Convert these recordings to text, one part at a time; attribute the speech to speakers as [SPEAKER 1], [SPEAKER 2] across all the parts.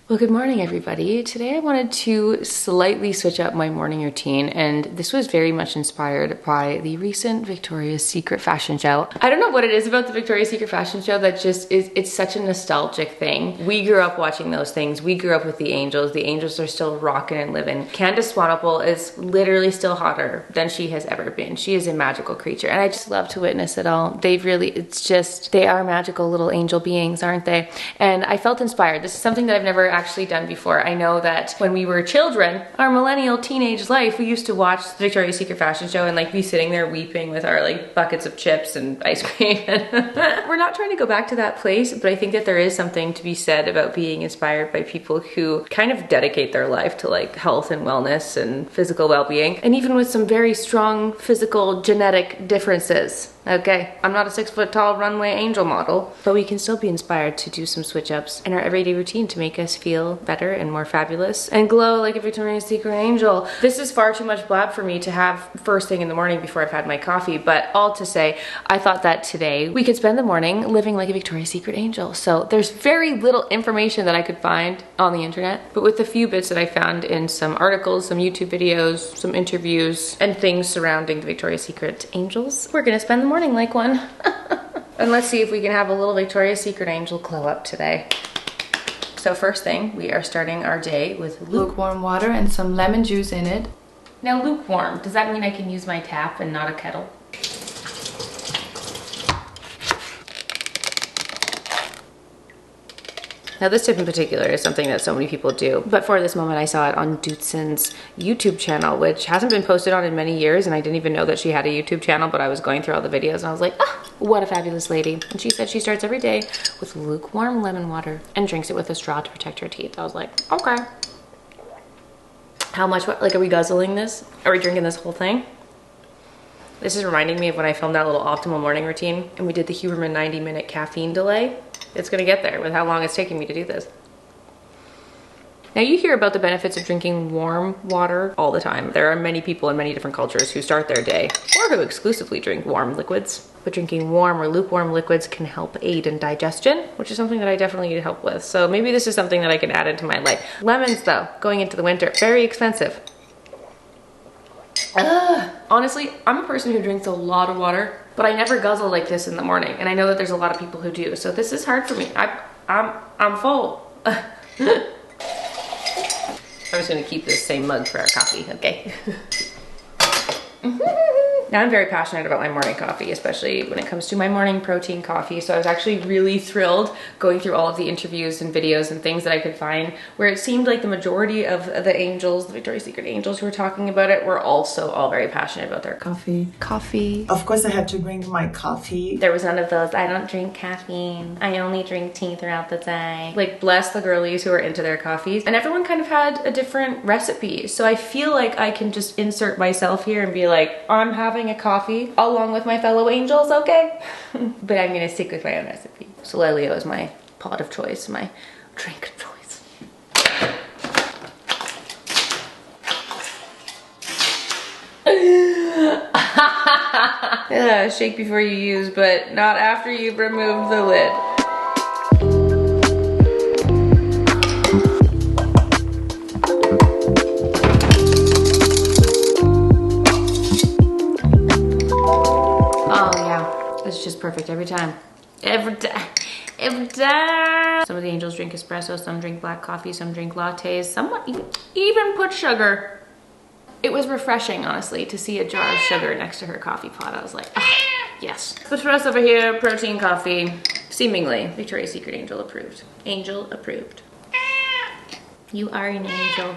[SPEAKER 1] Well, good morning, everybody. Today I wanted to slightly switch up my morning routine, and this was very much inspired by the recent Victoria's Secret fashion show. I don't know what it is about the Victoria's Secret fashion show that just is, it's such a nostalgic thing. We grew up watching those things. We grew up with the Angels. The Angels are still rocking and living. Candace Swanepoel is literally still hotter than she has ever been. She is a magical creature, and I just love to witness it all. They've really, it's just, they are magical little angel beings, aren't they? And I felt inspired. This is something that I've never actually done before. I know that when we were children, our millennial teenage life, we used to watch the Victoria's Secret fashion show and like be sitting there weeping with our like buckets of chips and ice cream. We're not trying to go back to that place, but I think that there is something to be said about being inspired by people who kind of dedicate their life to like health and wellness and physical well-being, and even with some very strong physical genetic differences. Okay, I'm not a 6 foot tall runway angel model, but we can still be inspired to do some switch ups in our everyday routine to make us feel better and more fabulous and glow like a Victoria's Secret angel. This is far too much blab for me to have first thing in the morning before I've had my coffee, but all to say, I thought that today we could spend the morning living like a Victoria's Secret angel. So there's very little information that I could find on the internet, but with the few bits that I found in some articles, some YouTube videos, some interviews, and things surrounding the Victoria's Secret angels, we're gonna spend the morning like one. And let's see if we can have a little Victoria's Secret angel glow up today. So first thing, we are starting our day with lukewarm water and some lemon juice in it. Now lukewarm, does that mean I can use my tap and not a kettle? Now this tip in particular is something that so many people do, but for this moment I saw it on Dutzen's YouTube channel, which hasn't been posted on in many years, and I didn't even know that she had a YouTube channel, but I was going through all the videos and I was like, ah, what a fabulous lady. And she said she starts every day with lukewarm lemon water and drinks it with a straw to protect her teeth. I was like, okay. How much, like, are we guzzling this? Are we drinking this whole thing? This is reminding me of when I filmed that little optimal morning routine and we did the Huberman 90-minute caffeine delay. It's gonna get there with how long it's taking me to do this. Now you hear about the benefits of drinking warm water all the time. There are many people in many different cultures who start their day or who exclusively drink warm liquids. But drinking warm or lukewarm liquids can help aid in digestion, which is something that I definitely need help with. So maybe this is something that I can add into my life. Lemons though, going into the winter, very expensive. Honestly, I'm a person who drinks a lot of water, but I never guzzle like this in the morning, and I know that there's a lot of people who do, so this is hard for me. I'm full. I'm just gonna keep this same mug for our coffee, okay? Now I'm very passionate about my morning coffee, especially when it comes to my morning protein coffee. So I was actually really thrilled going through all of the interviews and videos and things that I could find where it seemed like the majority of the angels, the Victoria's Secret angels who were talking about it, were also all very passionate about their coffee. Coffee.
[SPEAKER 2] Of course I had to drink my coffee.
[SPEAKER 1] There was none of those, I don't drink caffeine, I only drink tea throughout the day. Like, bless the girlies who are into their coffees. And everyone kind of had a different recipe. So I feel like I can just insert myself here and be like, I'm having a coffee along with my fellow angels, okay? But I'm gonna stick with my own recipe. Solelio is my pot of choice, my drink of choice. Yeah, shake before you use, but not after you've removed the lid. It's just perfect every time. Every time. Every time. Some of the angels drink espresso, some drink black coffee, some drink lattes, some even put sugar. It was refreshing, honestly, to see a jar of sugar next to her coffee pot. I was like, ah, yes. But for us over here, protein coffee, seemingly Victoria's Secret angel approved. Angel approved. You are an angel.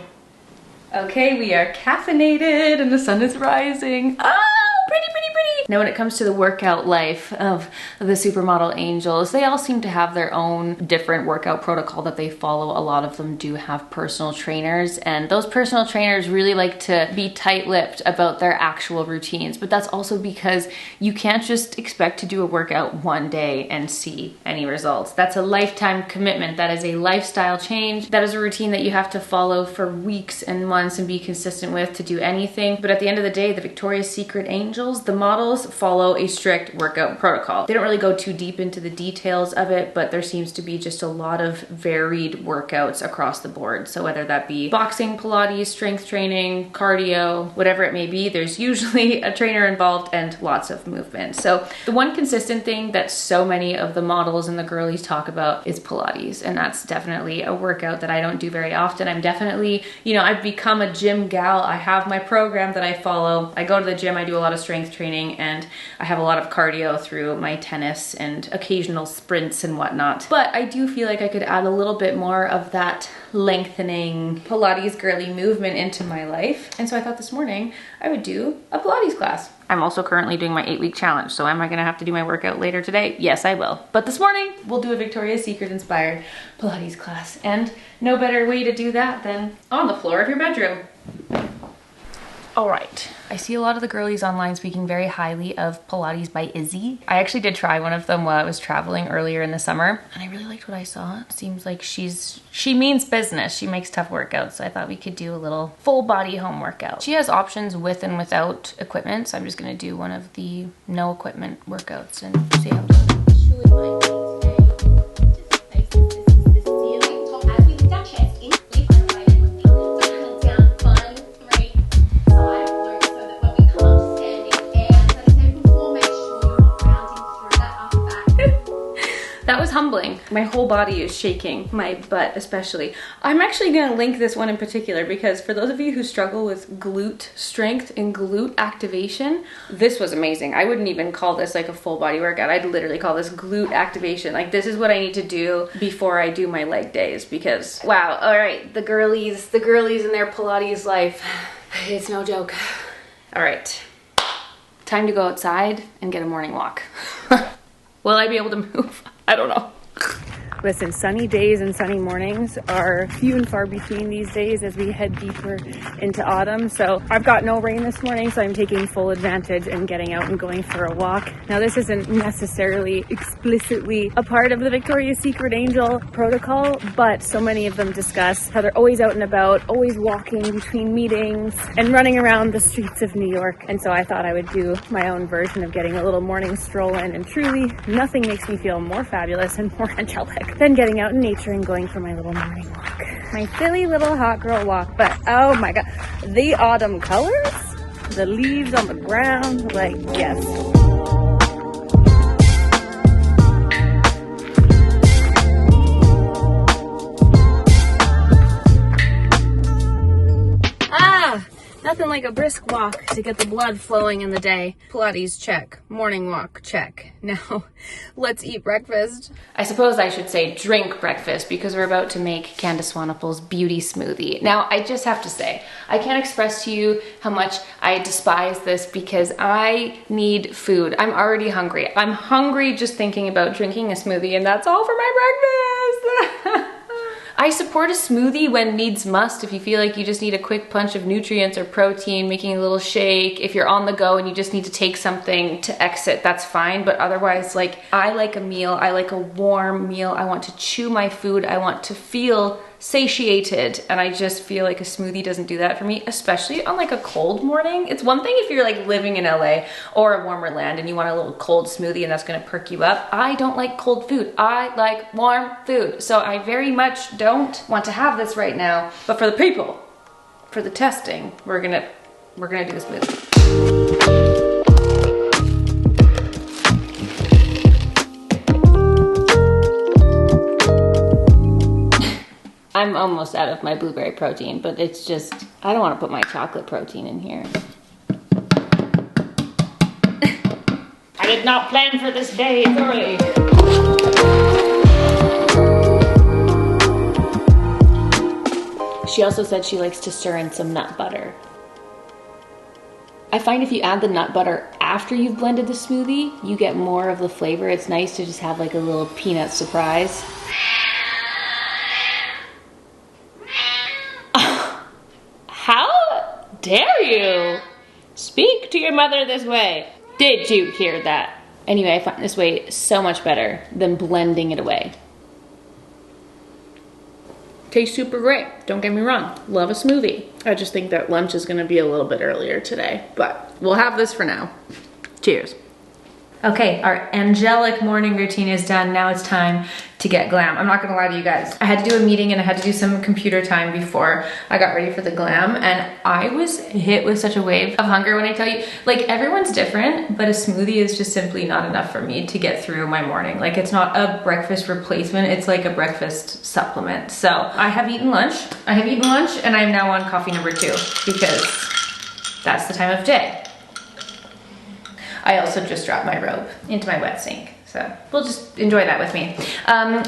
[SPEAKER 1] Okay, we are caffeinated and the sun is rising. Ah! Pretty, pretty, pretty. Now when it comes to the workout life of the supermodel angels, they all seem to have their own different workout protocol that they follow. A lot of them do have personal trainers, and those personal trainers really like to be tight-lipped about their actual routines. But that's also because you can't just expect to do a workout one day and see any results. That's a lifetime commitment. That is a lifestyle change. That is a routine that you have to follow for weeks and months and be consistent with to do anything. But at the end of the day, the Victoria's Secret angels, the models, girls follow a strict workout protocol. They don't really go too deep into the details of it, but there seems to be just a lot of varied workouts across the board. So whether that be boxing, Pilates, strength training, cardio, whatever it may be, there's usually a trainer involved and lots of movement. So the one consistent thing that so many of the models and the girlies talk about is Pilates. And that's definitely a workout that I don't do very often. I'm definitely, you know, I've become a gym gal. I have my program that I follow. I go to the gym, I do a lot of strength training, and I have a lot of cardio through my tennis and occasional sprints and whatnot. But I do feel like I could add a little bit more of that lengthening Pilates girly movement into my life. And so I thought this morning I would do a Pilates class. I'm also currently doing my 8-week challenge. So am I gonna have to do my workout later today? Yes, I will. But this morning we'll do a Victoria's Secret inspired Pilates class. And no better way to do that than on the floor of your bedroom. All right, I see a lot of the girlies online speaking very highly of Pilates by Izzy. I actually did try one of them while I was traveling earlier in the summer, and I really liked what I saw. It seems like she means business. She makes tough workouts, so I thought we could do a little full body home workout. She has options with and without equipment, so I'm just gonna do one of the no equipment workouts and see how it goes. That was humbling. My whole body is shaking, my butt especially. I'm actually gonna link this one in particular because for those of you who struggle with glute strength and glute activation, this was amazing. I wouldn't even call this like a full body workout. I'd literally call this glute activation. Like this is what I need to do before I do my leg days because wow, all right, the girlies in their Pilates life, it's no joke. All right, time to go outside and get a morning walk. Will I be able to move? I don't know. Listen, sunny days and sunny mornings are few and far between these days as we head deeper into autumn. So I've got no rain this morning, so I'm taking full advantage and getting out and going for a walk. Now, this isn't necessarily explicitly a part of the Victoria's Secret Angel protocol, but so many of them discuss how they're always out and about, always walking between meetings and running around the streets of New York. And so I thought I would do my own version of getting a little morning stroll in, and truly nothing makes me feel more fabulous and more angelic than getting out in nature and going for my little morning walk. My silly little hot girl walk, but oh my god, the autumn colors, the leaves on the ground, like yes. Nothing like a brisk walk to get the blood flowing in the day. Pilates, check. Morning walk, check. Now, let's eat breakfast. I suppose I should say drink breakfast because we're about to make Candace Swanepoel's beauty smoothie. Now, I just have to say, I can't express to you how much I despise this because I need food. I'm already hungry. I'm hungry just thinking about drinking a smoothie, and that's all for my breakfast. I support a smoothie when needs must. If you feel like you just need a quick punch of nutrients or protein, making a little shake. If you're on the go and you just need to take something to exit, that's fine. But otherwise, like, I like a meal. I like a warm meal. I want to chew my food. I want to feel satiated, and I just feel like a smoothie doesn't do that for me, especially on like a cold morning. It's one thing if you're like living in LA or a warmer land and you want a little cold smoothie and that's gonna perk you up. I don't like cold food. I like warm food. So I very much don't want to have this right now, but for the people, for the testing, we're gonna do the smoothie. I'm almost out of my blueberry protein, but it's just, I don't want to put my chocolate protein in here. I did not plan for this day thoroughly. She also said she likes to stir in some nut butter. I find if you add the nut butter after you've blended the smoothie, you get more of the flavor. It's nice to just have like a little peanut surprise. How dare you speak to your mother this way? Did you hear that? Anyway, I find this way so much better than blending it away. Tastes super great, don't get me wrong. Love a smoothie. I just think that lunch is gonna be a little bit earlier today, but we'll have this for now. Cheers. Okay, our angelic morning routine is done. Now it's time to get glam. I'm not gonna lie to you guys. I had to do a meeting and I had to do some computer time before I got ready for the glam, and I was hit with such a wave of hunger when I tell you, like, everyone's different, but a smoothie is just simply not enough for me to get through my morning. Like, it's not a breakfast replacement, it's like a breakfast supplement. So I have eaten lunch. And I'm now on coffee number 2 because that's the time of day. I also just dropped my robe into my wet sink. So we'll just enjoy that with me.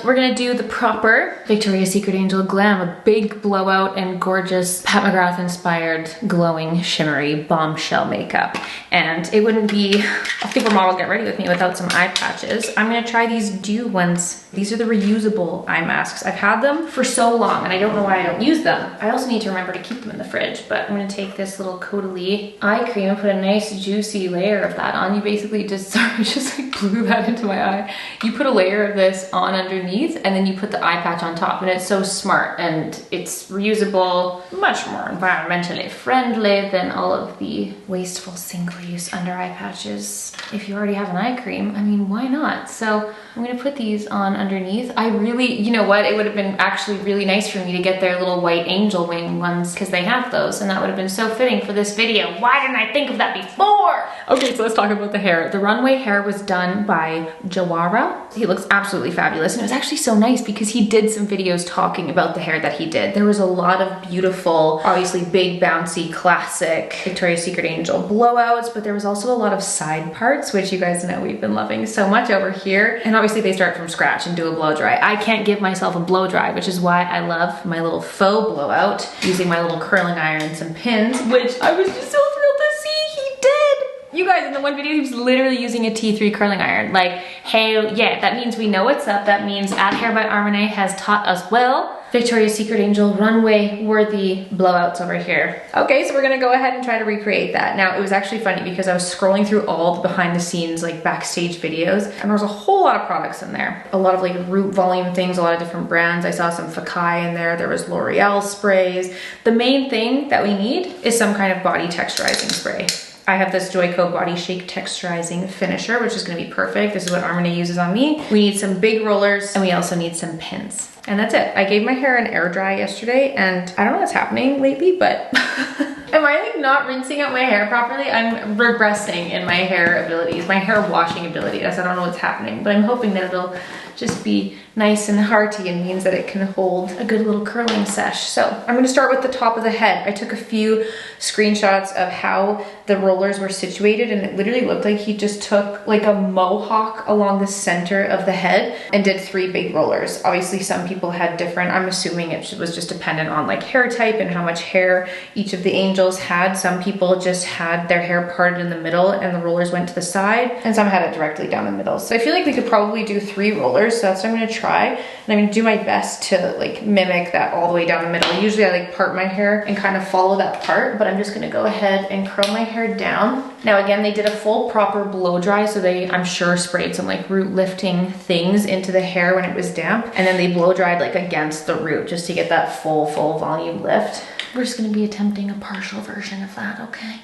[SPEAKER 1] We're gonna do the proper Victoria's Secret Angel Glam, a big blowout and gorgeous Pat McGrath inspired glowing shimmery bombshell makeup. And it wouldn't be a supermodel get ready with me without some eye patches. I'm gonna try these Dew ones. These are the reusable eye masks. I've had them for so long and I don't know why I don't use them. I also need to remember to keep them in the fridge, but I'm gonna take this little Caudalie eye cream and put a nice juicy layer of that on. You basically just like blew that into my eye. You put a layer of this on underneath and then you put the eye patch on top, and it's so smart and it's reusable, much more environmentally friendly than all of the wasteful single-use under eye patches. If you already have an eye cream, I mean, why not? So I'm gonna put these on underneath. I really, you know what, it would have been actually really nice for me to get their little white angel wing ones because they have those, and that would have been so fitting for this video. Why didn't I think of that before? Okay, so let's talk about the hair. The runway hair was done by Jawara. He looks absolutely fabulous, and it was actually so nice because he did some videos talking about the hair that he did. There was a lot of beautiful, obviously big, bouncy, classic Victoria's Secret Angel blowouts, but there was also a lot of side parts, which you guys know we've been loving so much over here. And obviously they start from scratch and do a blow dry. I can't give myself a blow dry, which is why I love my little faux blowout using my little curling iron and some pins, which I was just so thrilled to see he did. You guys, in the one video, he was literally using a T3 curling iron. Like, hey, yeah, that means we know what's up. That means At Hair by Armane has taught us well. Victoria's Secret Angel runway worthy blowouts over here. Okay, so we're gonna go ahead and try to recreate that. Now, it was actually funny because I was scrolling through all the behind the scenes, like backstage videos, and there was a whole lot of products in there. A lot of like root volume things, a lot of different brands. I saw some Fakai in there. There was L'Oreal sprays. The main thing that we need is some kind of body texturizing spray. I have this Joico Body Shake Texturizing Finisher, which is gonna be perfect. This is what Armane uses on me. We need some big rollers, and we also need some pins. And that's it. I gave my hair an air dry yesterday, and I don't know what's happening lately, but am I like not rinsing out my hair properly? I'm regressing in my hair abilities, my hair washing abilities. I don't know what's happening, but I'm hoping that it'll just be nice and hearty and means that it can hold a good little curling sesh. So I'm gonna start with the top of the head. I took a few screenshots of how the rollers were situated, and it literally looked like he just took like a mohawk along the center of the head and did 3 big rollers. Obviously some people had different, I'm assuming it was just dependent on like hair type and how much hair each of the angels had. Some people just had their hair parted in the middle and the rollers went to the side, and some had it directly down the middle. So I feel like we could probably do 3 rollers, so that's what I'm gonna try. And I'm gonna do my best to like mimic that all the way down the middle. Usually I like part my hair and kind of follow that part, but I'm just gonna go ahead and curl my hair down. Now again, they did a full proper blow dry, so they, I'm sure, sprayed some like root lifting things into the hair when it was damp, and then they blow dried like against the root just to get that full volume lift. We're just gonna be attempting a partial version of that, okay?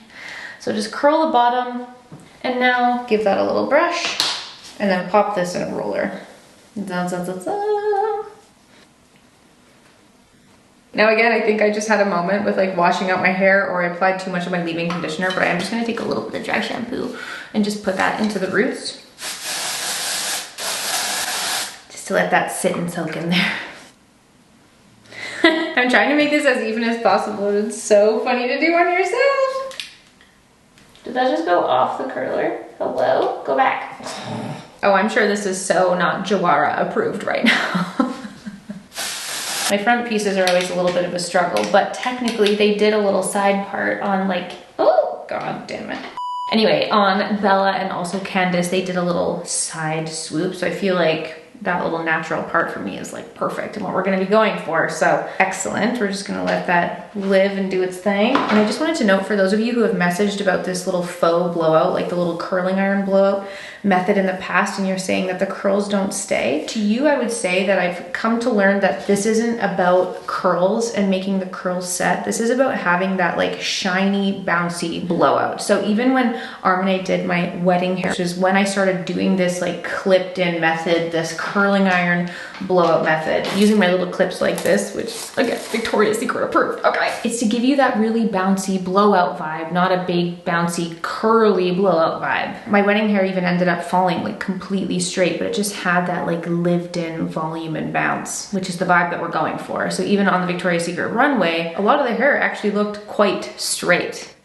[SPEAKER 1] So just curl the bottom, and now give that a little brush, and then pop this in a roller. Now again, I think I just had a moment with like washing out my hair, or I applied too much of my leave-in conditioner, but I'm just gonna take a little bit of dry shampoo and just put that into the roots. Just to let that sit and soak in there. I'm trying to make this as even as possible. It's so funny to do on yourself. Did that just go off the curler? Hello? Go back. Oh, I'm sure this is so not Jawara approved right now. My front pieces are always a little bit of a struggle, but technically they did a little side part on like, oh, god damn it. Anyway, on Bella and also Candace, they did a little side swoop, so I feel like that little natural part for me is like perfect and what we're gonna be going for. So excellent. We're just gonna let that live and do its thing. And I just wanted to note for those of you who have messaged about this little faux blowout, like the little curling iron blowout method in the past, and you're saying that the curls don't stay. To you, I would say that I've come to learn that this isn't about curls and making the curls set. This is about having that like shiny, bouncy blowout. So even when Armene did my wedding hair, which is when I started doing this like clipped in method, this curling iron blowout method, using my little clips like this, which again, Victoria's Secret approved, okay? It's to give you that really bouncy blowout vibe, not a big bouncy curly blowout vibe. My wedding hair even ended up falling like completely straight, but it just had that like lived in volume and bounce, which is the vibe that we're going for. So even on the Victoria's Secret runway, a lot of the hair actually looked quite straight,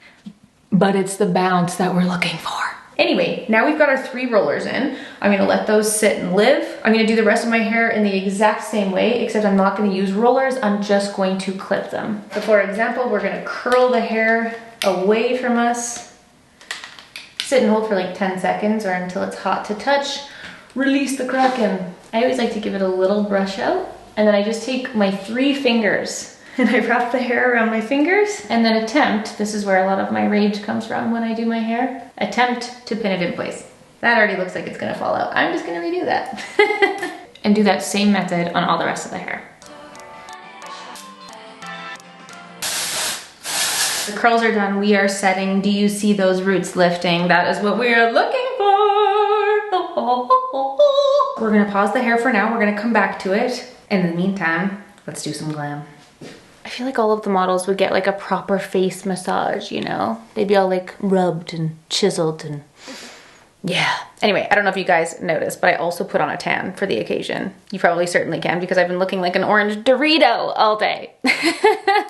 [SPEAKER 1] but it's the bounce that we're looking for. Anyway, now we've got our 3 rollers in. I'm gonna let those sit and live. I'm gonna do the rest of my hair in the exact same way, except I'm not gonna use rollers, I'm just going to clip them. So for example, we're gonna curl the hair away from us, sit and hold for like 10 seconds or until it's hot to touch, release the Kraken. I always like to give it a little brush out, and then I just take my 3 fingers and I wrap the hair around my fingers and then attempt, this is where a lot of my rage comes from when I do my hair, attempt to pin it in place. That already looks like it's gonna fall out. I'm just gonna redo that. And do that same method on all the rest of the hair. The curls are done, we are setting. Do you see those roots lifting? That is what we are looking for. We're gonna pause the hair for now. We're gonna come back to it. In the meantime, let's do some glam. I feel like all of the models would get like a proper face massage, you know? They'd be all like rubbed and chiseled and yeah. Anyway, I don't know if you guys noticed, but I also put on a tan for the occasion. You probably certainly can because I've been looking like an orange Dorito all day.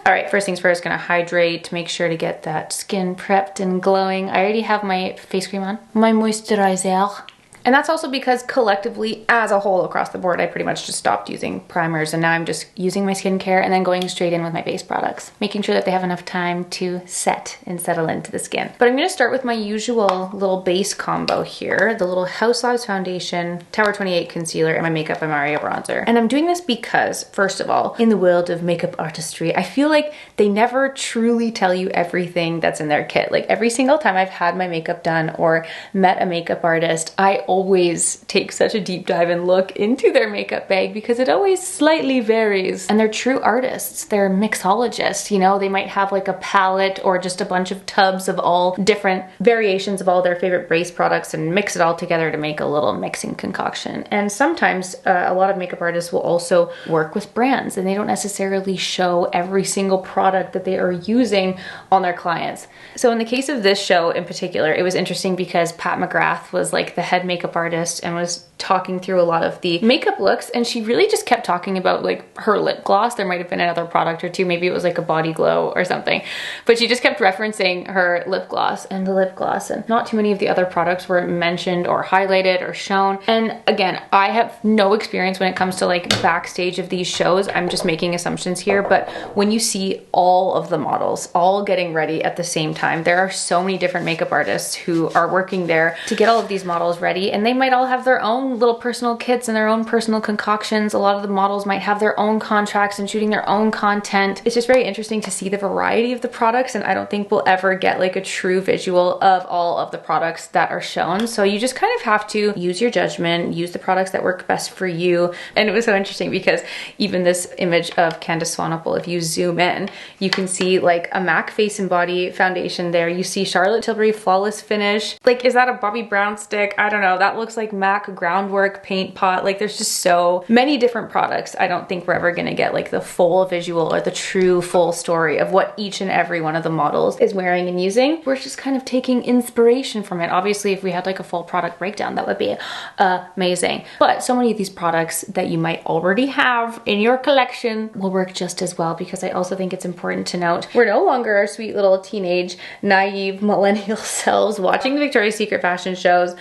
[SPEAKER 1] All right, first things first, gonna hydrate, make sure to get that skin prepped and glowing. I already have my face cream on, my moisturizer. And that's also because collectively, as a whole across the board, I pretty much just stopped using primers and now I'm just using my skincare and then going straight in with my base products, making sure that they have enough time to set and settle into the skin. But I'm gonna start with my usual little base combo here, the little House Lives Foundation, Tower 28 Concealer, and my Makeup by Mario Bronzer. And I'm doing this because, first of all, in the world of makeup artistry, I feel like they never truly tell you everything that's in their kit. Like every single time I've had my makeup done or met a makeup artist, I always take such a deep dive and look into their makeup bag because it always slightly varies. And they're true artists, they're mixologists, you know, they might have like a palette or just a bunch of tubs of all different variations of all their favorite base products and mix it all together to make a little mixing concoction. And sometimes a lot of makeup artists will also work with brands and they don't necessarily show every single product that they are using on their clients. So in the case of this show in particular, it was interesting because Pat McGrath was like the head makeup artist and was talking through a lot of the makeup looks, and she really just kept talking about like her lip gloss. There might have been another product or two, maybe it was like a body glow or something, but she just kept referencing her lip gloss and the lip gloss, and not too many of the other products were mentioned or highlighted or shown. And again, I have no experience when it comes to like backstage of these shows. I'm just making assumptions here, but when you see all of the models all getting ready at the same time, there are so many different makeup artists who are working there to get all of these models ready, and they might all have their own little personal kits and their own personal concoctions. A lot of the models might have their own contracts and shooting their own content. It's just very interesting to see the variety of the products, and I don't think we'll ever get like a true visual of all of the products that are shown. So you just kind of have to use your judgment, use the products that work best for you. And it was so interesting because even this image of Candice Swanepoel, if you zoom in, you can see like a MAC Face and Body foundation there. You see Charlotte Tilbury Flawless Finish. Like, is that a Bobbi Brown stick? I don't know. That looks like MAC Groundwork Paint Pot. Like, there's just so many different products. I don't think we're ever gonna get like the full visual or the true full story of what each and every one of the models is wearing and using. We're just kind of taking inspiration from it. Obviously, if we had like a full product breakdown, that would be amazing. But so many of these products that you might already have in your collection will work just as well, because I also think it's important to note we're no longer our sweet little teenage, naive millennial selves watching the Victoria's Secret fashion shows,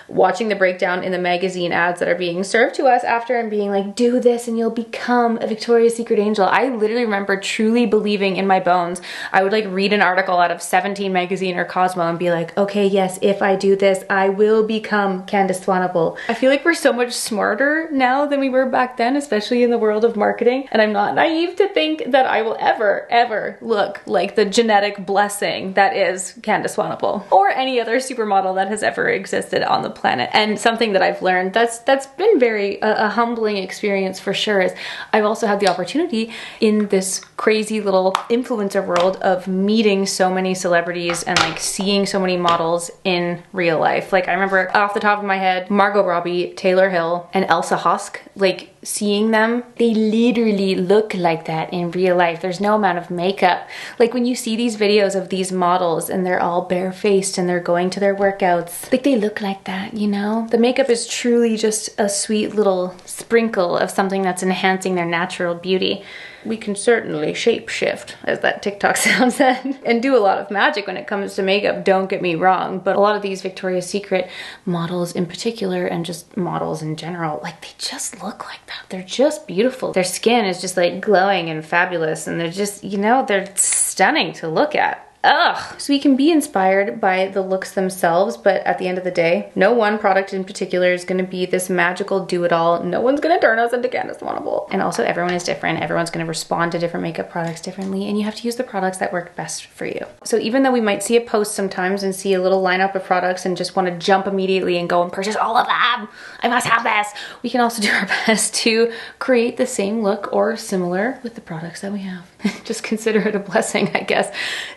[SPEAKER 1] watching the breakdown in the magazine ads that are being served to us after and being like, do this and you'll become a Victoria's Secret angel. I literally remember truly believing in my bones. I would like read an article out of 17 magazine or Cosmo and be like, okay, yes, if I do this, I will become Candace Swanepoel. I feel like we're so much smarter now than we were back then, especially in the world of marketing. And I'm not naive to think that I will ever look like the genetic blessing that is Candace Swanepoel or any other supermodel that has ever existed on the planet. And something that I've learned that's been very a humbling experience for sure is I've also had the opportunity in this crazy little influencer world of meeting so many celebrities and like seeing so many models in real life. Like I remember off the top of my head, Margot Robbie, Taylor Hill, and Elsa Hosk, like seeing them, they literally look like that in real life. There's no amount of makeup. Like when you see these videos of these models and they're all barefaced and they're going to their workouts, like they look like that, you know? The makeup is truly just a sweet little sprinkle of something that's enhancing their natural beauty. We can certainly shapeshift, as that TikTok sound said, and do a lot of magic when it comes to makeup, don't get me wrong, but a lot of these Victoria's Secret models in particular and just models in general, like they just look like that. They're just beautiful. Their skin is just like glowing and fabulous and they're just, you know, they're stunning to look at. Ugh. So we can be inspired by the looks themselves, but at the end of the day, no one product in particular is going to be this magical do-it-all. No one's going to turn us into Candace Swanepoel. And also everyone is different. Everyone's going to respond to different makeup products differently, and you have to use the products that work best for you. So even though we might see a post sometimes and see a little lineup of products and just want to jump immediately and go and purchase all of them, I must have this, we can also do our best to create the same look or similar with the products that we have. Just consider it a blessing, I guess,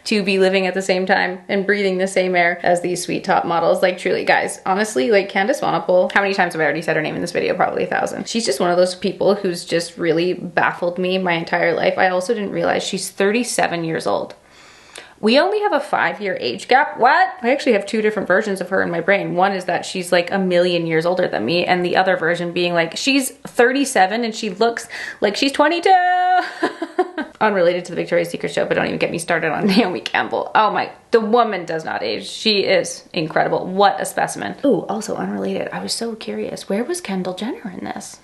[SPEAKER 1] to be living at the same time and breathing the same air as these sweet top models. Like truly, guys, honestly, like Candace Swanepoel, how many times have I already said her name in this video? Probably 1,000. She's just one of those people who's just really baffled me my entire life. I also didn't realize she's 37 years old. We only have a 5-year age gap. What? I actually have 2 different versions of her in my brain. One is that she's like a million years older than me, and the other version being like she's 37 and she looks like she's 22. Unrelated to the Victoria's Secret show, but don't even get me started on Naomi Campbell. Oh my, the woman does not age. She is incredible. What a specimen. Ooh, also unrelated. I was so curious. Where was Kendall Jenner in this?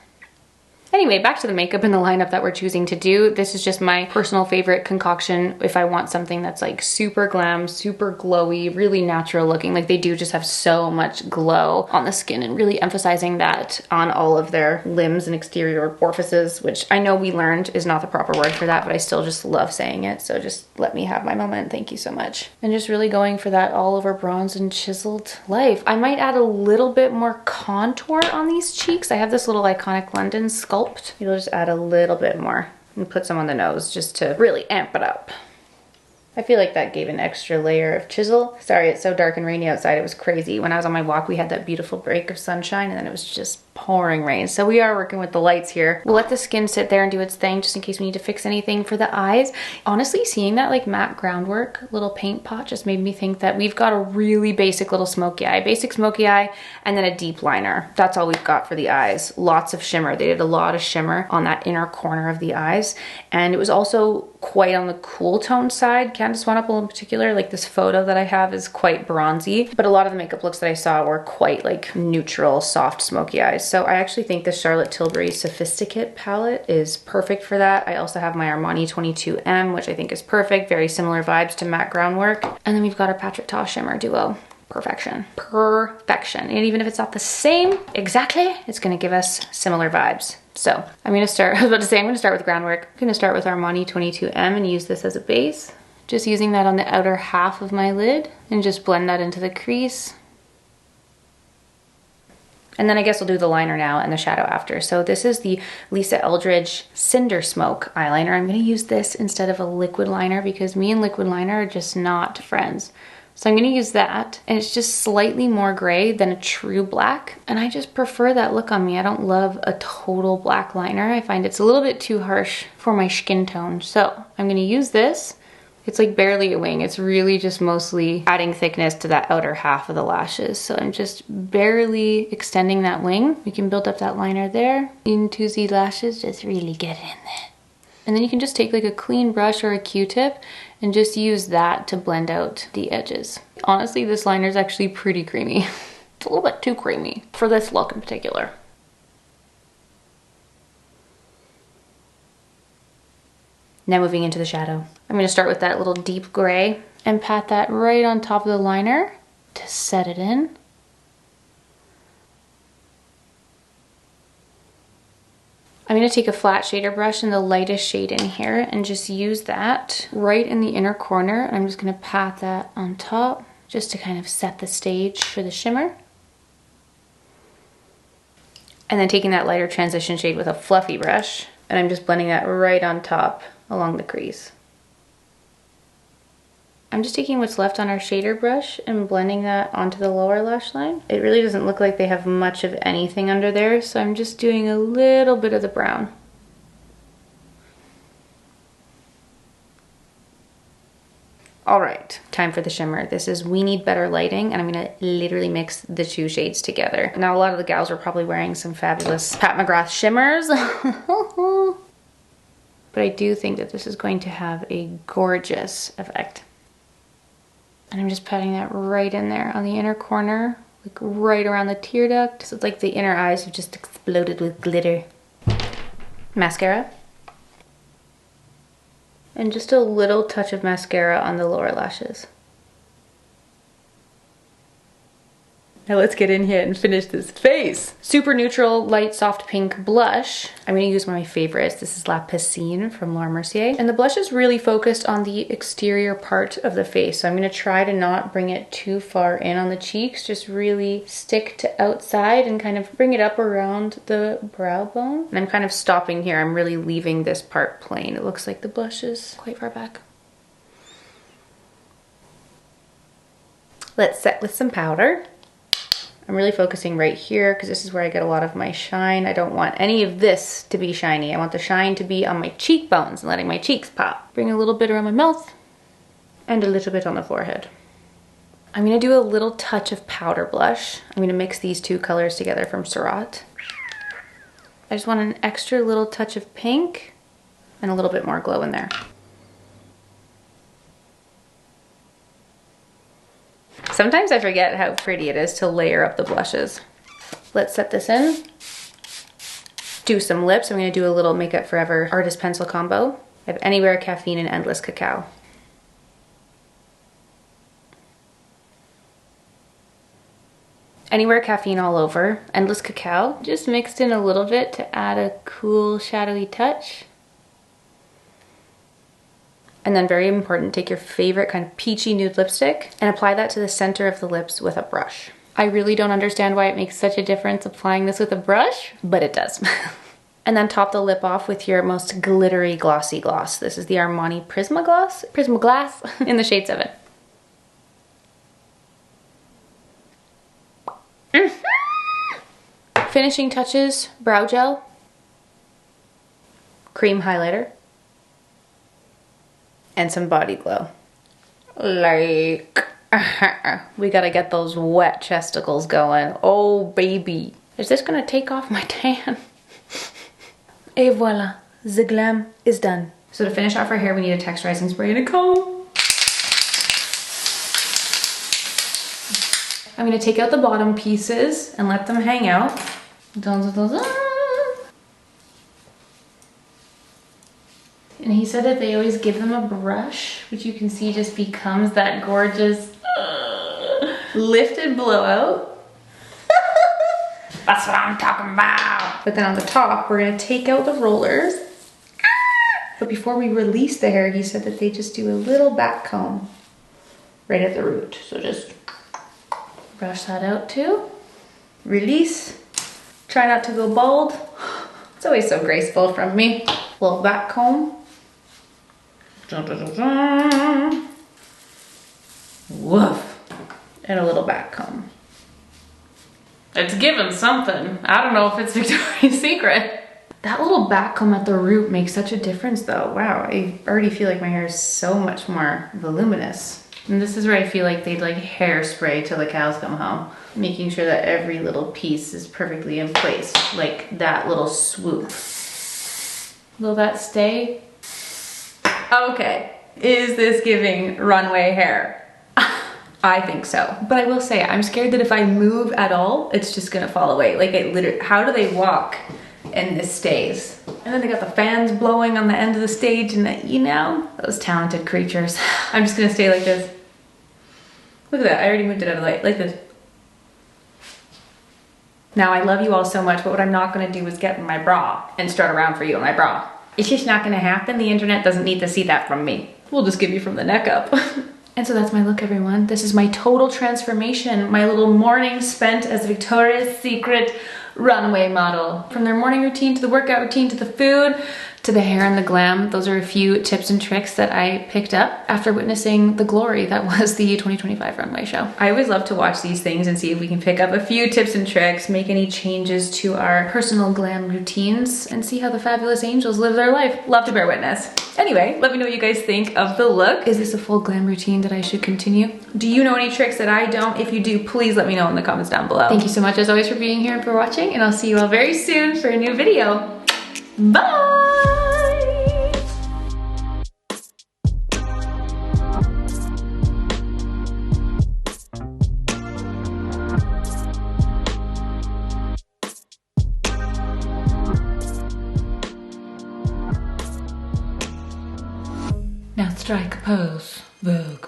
[SPEAKER 1] Anyway, back to the makeup and the lineup that we're choosing to do. This is just my personal favorite concoction if I want something that's like super glam, super glowy, really natural looking. Like they do just have so much glow on the skin and really emphasizing that on all of their limbs and exterior orifices, which I know we learned is not the proper word for that, but I still just love saying it. So just let me have my moment. Thank you so much. And just really going for that all over bronze and chiseled life. I might add a little bit more contour on these cheeks. I have this little Iconic London sculpt. You'll just add a little bit more and put some on the nose just to really amp it up. I feel like that gave an extra layer of chisel. Sorry, it's so dark and rainy outside. It was crazy. When I was on my walk, we had that beautiful break of sunshine and then it was just pouring rain. So we are working with the lights here. We'll let the skin sit there and do its thing just in case we need to fix anything for the eyes. Honestly, seeing that like matte groundwork, little paint pot just made me think that we've got a really basic little smoky eye. Basic smoky eye and then a deep liner. That's all we've got for the eyes. Lots of shimmer. They did a lot of shimmer on that inner corner of the eyes. And it was also quite on the cool tone side. Candace Swanepoel in particular, like this photo that I have is quite bronzy, but a lot of the makeup looks that I saw were quite like neutral, soft, smoky eyes. So I actually think the Charlotte Tilbury Sophisticate palette is perfect for that. I also have my Armani 22M, which I think is perfect. Very similar vibes to matte groundwork. And then we've got our Patrick Ta shimmer duo. Perfection. Perfection. And even if it's not the same exactly, it's gonna give us similar vibes. So I'm gonna start, I was about to say, I'm gonna start with groundwork. I'm gonna start with Armani 22M and use this as a base. Just using that on the outer half of my lid and just blend that into the crease. And then I guess I'll do the liner now and the shadow after. So this is the Lisa Eldridge Cinder Smoke eyeliner. I'm gonna use this instead of a liquid liner because me and liquid liner are just not friends. So I'm gonna use that, and it's just slightly more gray than a true black. And I just prefer that look on me. I don't love a total black liner. I find it's a little bit too harsh for my skin tone. So I'm gonna use this. It's like barely a wing. It's really just mostly adding thickness to that outer half of the lashes. So I'm just barely extending that wing. We can build up that liner there. Into the lashes, just really get in there. And then you can just take like a clean brush or a Q-tip and just use that to blend out the edges. Honestly, this liner is actually pretty creamy. It's a little bit too creamy for this look in particular. Now moving into the shadow. I'm gonna start with that little deep gray and pat that right on top of the liner to set it in. I'm gonna take a flat shader brush in the lightest shade in here and just use that right in the inner corner. I'm just gonna pat that on top just to kind of set the stage for the shimmer. And then taking that lighter transition shade with a fluffy brush, and I'm just blending that right on top along the crease. I'm just taking what's left on our shader brush and blending that onto the lower lash line. It really doesn't look like they have much of anything under there, so I'm just doing a little bit of the brown. All right, time for the shimmer. This is We Need Better Lighting, and I'm gonna literally mix the two shades together. Now, a lot of the gals are probably wearing some fabulous Pat McGrath shimmers. But I do think that this is going to have a gorgeous effect. And I'm just patting that right in there on the inner corner, like right around the tear duct. So it's like the inner eyes have just exploded with glitter. Mascara. And just a little touch of mascara on the lower lashes. Now let's get in here and finish this face. Super neutral, light, soft pink blush. I'm gonna use one of my favorites. This is La Piscine from Laura Mercier. And the blush is really focused on the exterior part of the face. So I'm gonna try to not bring it too far in on the cheeks, just really stick to outside and kind of bring it up around the brow bone. And I'm kind of stopping here. I'm really leaving this part plain. It looks like the blush is quite far back. Let's set with some powder. I'm really focusing right here because this is where I get a lot of my shine. I don't want any of this to be shiny. I want the shine to be on my cheekbones and letting my cheeks pop. Bring a little bit around my mouth and a little bit on the forehead. I'm gonna do a little touch of powder blush. I'm gonna mix these two colors together from Surratt. I just want an extra little touch of pink and a little bit more glow in there. Sometimes I forget how pretty it is to layer up the blushes. Let's set this in. Do some lips. I'm gonna do a little Makeup Forever Artist Pencil combo. I have Anywhere, Caffeine, and Endless Cacao. Anywhere Caffeine all over. Endless Cacao. Just mixed in a little bit to add a cool shadowy touch. And then very important, take your favorite kind of peachy nude lipstick and apply that to the center of the lips with a brush. I really don't understand why it makes such a difference applying this with a brush, but it does. And then top the lip off with your most glittery glossy gloss. This is the Armani Prismaglass in the shade 7. Finishing touches, brow gel, cream highlighter, and some body glow. Like, we gotta get those wet chesticles going. Oh baby. Is this gonna take off my tan? Et voila, the glam is done. So to finish off our hair, we need a texturizing spray and a comb. I'm gonna take out the bottom pieces and let them hang out. And he said that they always give them a brush, which you can see just becomes that gorgeous lifted blowout. That's what I'm talking about. But then on the top, we're gonna take out the rollers. But before we release the hair, he said that they just do a little back comb right at the root. So just brush that out too. Release. Try not to go bald. It's always so graceful from me. Little back comb. Dun, dun, dun, dun. Woof. And a little back comb. It's given something. I don't know if it's Victoria's Secret. That little back comb at the root makes such a difference though. Wow, I already feel like my hair is so much more voluminous. And this is where I feel like they'd like hairspray till the cows come home. Making sure that every little piece is perfectly in place. Like that little swoop. Will that stay? Okay, is this giving runway hair? I think so. But I will say, I'm scared that if I move at all, it's just gonna fall away. Like it literally, how do they walk and this stays? And then they got the fans blowing on the end of the stage and you know, those talented creatures. I'm just gonna stay like this. Look at that, I already moved it out of the light, like this. Now I love you all so much, but what I'm not gonna do is get in my bra and strut around for you in my bra. It's just not gonna happen. The internet doesn't need to see that from me. We'll just give you from the neck up. And so that's my look, everyone. This is my total transformation, my little morning spent as Victoria's Secret runway model. From their morning routine to the workout routine to the food to the hair and the glam. Those are a few tips and tricks that I picked up after witnessing the glory that was the 2025 runway show. I always love to watch these things and see if we can pick up a few tips and tricks, make any changes to our personal glam routines, and see how the fabulous angels live their life. Love to bear witness. Anyway, let me know what you guys think of the look. Is this a full glam routine that I should continue? Do you know any tricks that I don't? If you do, please let me know in the comments down below. Thank you so much as always for being here and for watching, and I'll see you all very soon for a new video. Bye! Now strike a pose, Vogue.